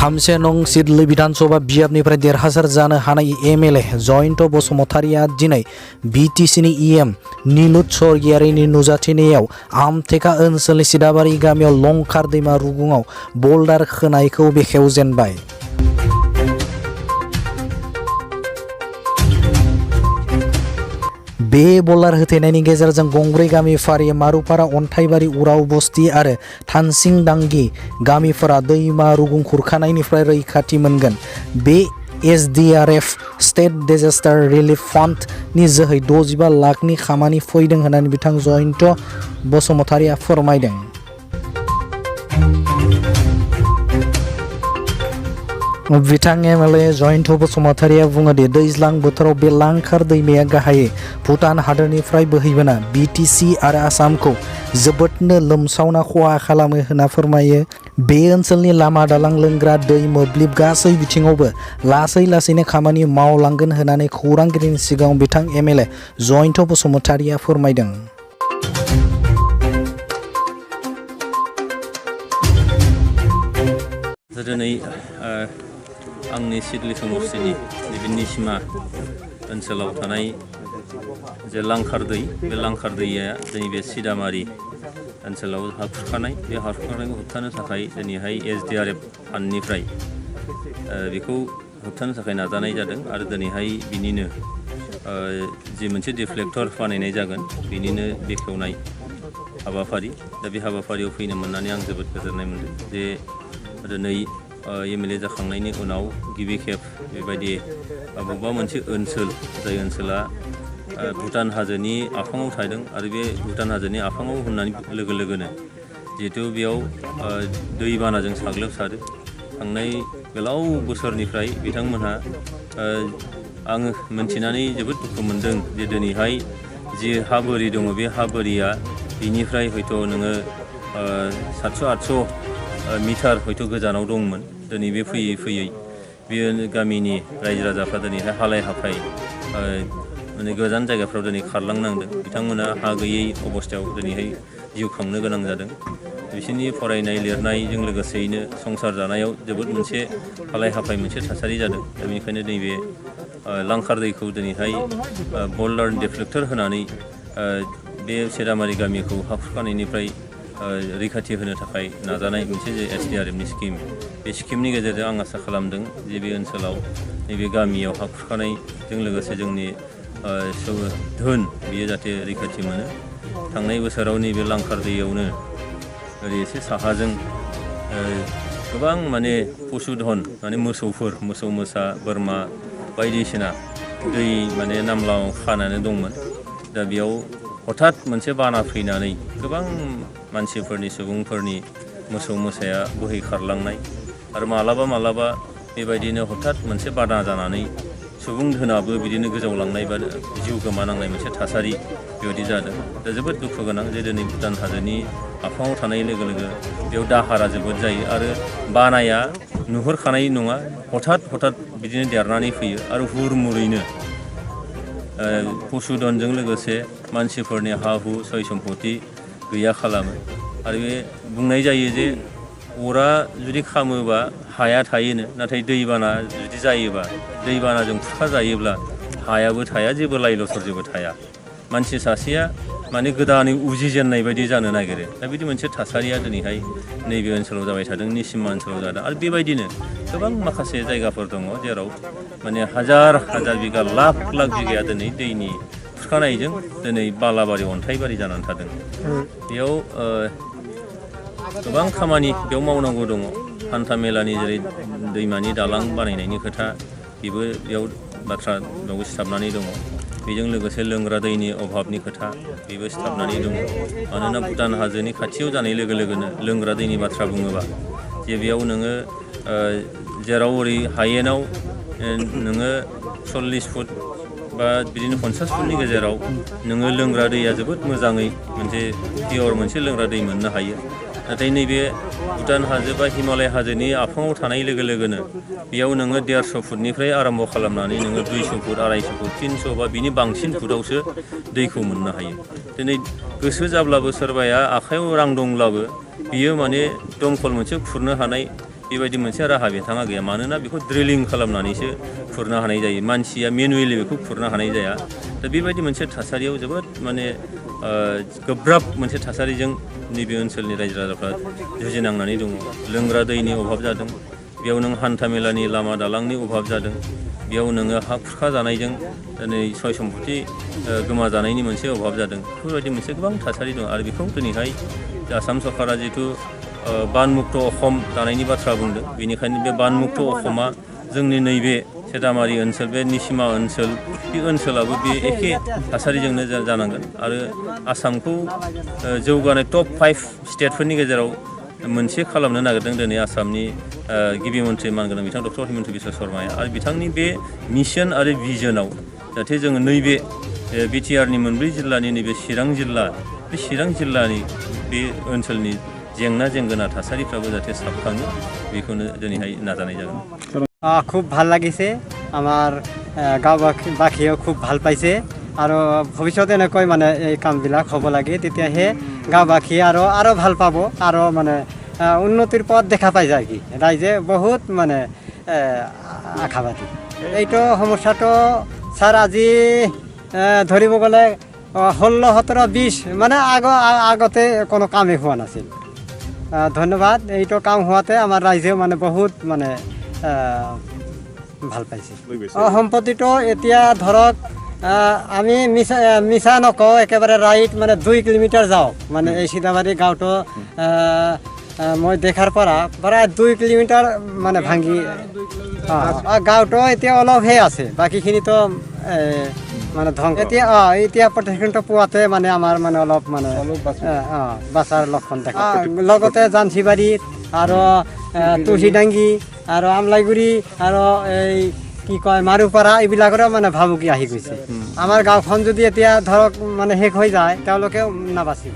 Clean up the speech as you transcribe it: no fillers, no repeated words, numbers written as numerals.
थामसे नं सिडली विधानसभा बियाबनिफ्राय देरहासार जानो हानाय एमएलए जयन्त बसुमतारिया दिनै बिटिसिनि इएम निलुत स्वर्गियारिनि नुजाथिनायाव आमथेका ओनसोलनि सिदाबारि गामियाव लंखार दैमा रुगुङाव बल्डार खोनायखौ बेखेवजेनबाय। बे बल्डार होथेनायनि गेजेरजों गंब्रै गामि फारि मारुपारा अन्थाइबारि उराव बस्ति आरो थानसिं दांगि गामिफोरा दैमा रुगुं खुरखानायनिफ्राय रैखाथि मोनगोन। बे SDRF state disaster relief fund नि जोहै 65 लाखनि खामानि फैदों होननानै बिथां जयन्त बसुमतारिया फोरमायदों। बिथां एमएलए जयन्त बसुमतारिया बुङो दि दैज्लां बोथोराव बे लांखार दैमाया गाहायै भुटान हादोरनिफ्राय बोहैबोना बिटिसि आरो आसामखौ जोबोदनो लोमसावना खहा खालामो होनना फोरमायो। बे ओनसोलनि लामा दालां लोंग्रा दै मोब्लिब गासै बिथिङावबो लासै लासैनो खामानि मावलांगोन होननानै खौरांगिरिनि सिगाङाव बिथां एमएलए जयन्त बसुमतारिया फोरमायदों। दिनै आंनि सिडली समस्टिनि नैबे निसिमा ओनसोलाव थानाय जे लांखार दै, बे लांखार दैया जोंनि बे सिदामारि ओनसोलाव हा खुरखानाय, बे हा खुरखानायखौ होबथानो थाखाय दिनैहाय एसडीआरएफ फान्डनिफ्राय बेखौ होबथानो थाखाय नाजानाय जादों आरो दिनैहाय बिनिनो जि मोनसे डिफ्लेक्टर बानायनाय जागोन बिनिनो बेखेवनाय हाबाफारि। दा बे हाबाफारियाव फैनो मोननानै आं जोबोद गोजोननाय मोनदों जे दिनै एमएलए जाखांनायनि उनाव गिबि खेब बेबायदि बबेबा मोनसे ओनसोल जाय ओनसोला भुटान हाजोनि आफाङाव थादों आरो बे भुटान हाजोनि आफाङाव होननानै लोगो लोगोनो जिहेथु बेयाव दैबानाजों साग्लोबसारो थांनाय गोलाव बोसोरनिफ्राय बिथांमोनहा आङो मोनथिनानै जोबोद दुखु मोनदों जे दिनैहाय जि हा बोरि दङ बे हा बोरिया बिनिफ्राय हयथ' नोङो 700-800 मिटार हयथ' गोजानाव दंमोन। दिनै बे फैयै फैयै बेयो गामिनि रायजो राजाफ्रा दिनैहाय हालाय हाफाय माने गोजान जायगाफ्राव दिनै खारलांनांदों। बिथांमोना हा गैयै अबस्थायाव दिनैहाय जिउ खांनो गोनां जादों। बिसोरनि फरायनाय लिरनायजों लोगोसेयैनो संसार जानायाव जोबोद मोनसे हालाय हाफाय मोनसे थासारि जादों। दा बेनिखायनो नैबे लांखार दैखौ दिनैहाय बल्डार डिफ्लेक्टर होनानै बे सिदामारि गामिखौ हा खुरखानायनिफ्राय रैखाथि होनो थाखाय नाजानाय मोनसे जे एसडीआरएफनि स्किम, बे स्किमनि गेजेरजों आं आसा खालामदों जे बे ओनसोलाव नैबे गामियाव हा खुरखानायजों लोगोसे जोंनि धोन बियो जाहाथे रैखाथि मोनो। थांनाय बोसोराव नैबे लांखार दैयावनो ओरै एसे साहाजों गोबां माने पशुधन माने मोसौफोर, मोसौ मोसा बोरमा बायदिसिना दै माने नामलाव खानानै दंमोन। दा बेयाव हठात मोनसे बाना फैनानै गोबां मानसिफोरनि सुबुंफोरनि मोसौ मोसाया बोहैखारलांनाय आरो मालाबा बेबायदिनो हठात मोनसे बाना जानानै सुबुं धोनाबो बिदिनो गोजावलांनाय बा जिउ गोमानांनाय मोनसे थासारि बेबायदि जादों। दा जोबोद दुखु गोनां जे दिनै भुटान हाजोनि आफाङाव थानाय लोगो लोगो बेयाव दाहारा जोबोद जायो आरो बानाया नुहुरखानाय नङा, हठात बिदिनो देरनानै फैयो आरो हुरमुरैनो पशुधनजों लोगोसे मानसिफोरनि हा हु सय सम्पति गैया खालामो। आरो बे बुंनाय जायो जे अरा जुदि खामोबा हाया थायोनो, नाथाय दैबाना जुदि जायोबा दैबानाजों खुरखा जायोब्ला हायाबो थाया, जेबो लाइ लथर जेबो थाया। मानसि सासेया माने गोदानै उजिजेननाय बायदि जानो नागिरो। दा बिदि मोनसे थासारिया दिनैहाय नैबे ओनसोलाव जाबाय थादों, निसिमा ओनसोलाव जादों आरो बेबायदिनो गोबां माखासे जायगाफोर दङ जेराव माने हाजार बिगा लाख बिगाया दिनै दैनि खुरखानायजों दिनै बालाबारि अन्थाइबारि जानानै थादों। बेयाव गोबां खामानि बेयाव मावनांगौ दङ। हान्था मेलानि जेरै दैमानि दालां बानायनायनि खोथा बेबो बेयाव बाथ्रा बेयावबो सिथाबनानै दङ। बेजों लोगोसे लोंग्रा दैनि अभाबनि खोथा बेबो सिथाबनानै दङ। मानोना भुटान हाजोनि खाथियाव जानाय लोगो लोगोनो लोंग्रा दैनि बाथ्रा बुङोबा जे बेयाव नोङो जेराव ओरै हायेनाव नोङो 40 फुट बा बिदिनो 50 फुटनि गेजेराव नोङो लोंग्रा दैया जोबोद मोजाङै मोनसे पियर मोनसे लोंग्रा दै मोननो हायो। नाथाय नैबे भुटान हाजो बा हिमालय हाजोनि आफाङाव थानाय लोगो लोगोनो बेयाव नोङो 150 फुटनिफ्राय आरम्भ खालामनानै नोङो 200 फुट 250 फुट 300 बा बिनि बांसिन फुटावसो दैखौ मोननो हायो। दिनै गोसो जाब्लाबो सोरबाया आखायाव रां दंब्लाबो बियो माने दमखल मोनसे खुरनो हानाय बेबायदि मोनसे राहा बिथाङा गैया मानोना बेखौ ड्रिलिं खालामनानैसो खुरनो हानाय जायो मानसिया मेनुवेलि बेखौ खुरनो हानाय जाया दा बेबायदि मोनसे थासारियाव जोबोद माने गोब्राब मोनसे थासारिजों नैबे ओनसोलनि रायजो राजाफ्रा जुजिनांनानै दङ लोंग्रा दैनि अभाब जादों बेयाव नों हान्था मेलानि लामा दालांनि अभाब जादों बेयाव नोङो हा खुरखा जानायजों दिनै सय सम्पति गोमाजानायनि मोनसे अभाब जादों बेफोरबायदि मोनसे गोबां थासारि दं आरो बेखौ दिनैहाय आसाम सरकारा जिथु बानमुक्त अखम दानायनि बाथ्रा बुंदों बेनिखायनो बे बानमुक्त अखमा जोंनि नैबे सेदामारि ओनसोल बे निसिमा ओनसोल बे ओनसोलाबो बे एखे थासारिजोंनो जानांगोन आरो आसामखौ जौगानाय टप 5 स्टेटफोरनि गेजेराव मोनसे खालामनो नागिरदों दिनै आसामनि गिबि मन्थ्रि मानगोनां बिथां डक्टर हिमन्त बिश्व शर्माया आरो बिथांनि बे मिशन आरो भिजनाव जाहाथे जोङो नैबे बिटिआरनि मोनब्रै जिल्लानि नैबे चिरां जिल्ला बे चिरां जिल्लानि बे ओनसोलनि जेंना जेंगोना थासारिफ्राबो जाहाथे साबखाङो बेखौनो दिनैहाय नाजानाय जागोन খুব ভাল লাগিছে আমাৰ গাঁওবাসীয়েও খুব ভাল পাইছে আৰু ভৱিষ্যতে এনেকৈ মানে এই কামবিলাক হ'ব লাগে তেতিয়াহে গাঁওবাসীয়ে আৰু ভাল পাব আৰু মানে উন্নতিৰ পথ দেখা পাই যায় কি ৰাইজে বহুত মানে আশাবাদী এইটো সমস্যাটো ছাৰ আজি ধৰিব গ'লে 16, 17, 20 মানে আগতে কোনো কামেই হোৱা নাছিল ধন্যবাদ এইটো কাম হোৱাতে আমাৰ ৰাইজেও মানে বহুত মানে ভাল পাইছে সম্পত্তিটো এতিয়া ধৰক আমি মিছা নকওঁ একেবাৰে ৰাইট মানে 2 কিলোমিটাৰ যাওঁ মানে এই সীতামাৰী গাঁৱটো মই দেখাৰ পৰা প্ৰায় 2 কিলোমিটাৰ মানে ভাঙি গাঁৱটো এতিয়া অলপহে আছে বাকীখিনিতো মানে ধ্বংস এতিয়া প্ৰটেকশ্যনটো পোৱাতে মানে আমাৰ মানে অলপ মানে বাচাৰ লক্ষণ দেখা লগতে জাঞ্চিবাৰীত আৰু তুলসীডাংগি আৰু আমলাইগুৰি আৰু এই কি কয় মাৰুপাৰা এইবিলাকৰো মানে ভাবুকি আহি গৈছে আমাৰ গাঁওখন যদি এতিয়া ধৰক মানে শেষ হৈ যায় তেওঁলোকেও নাবাচিব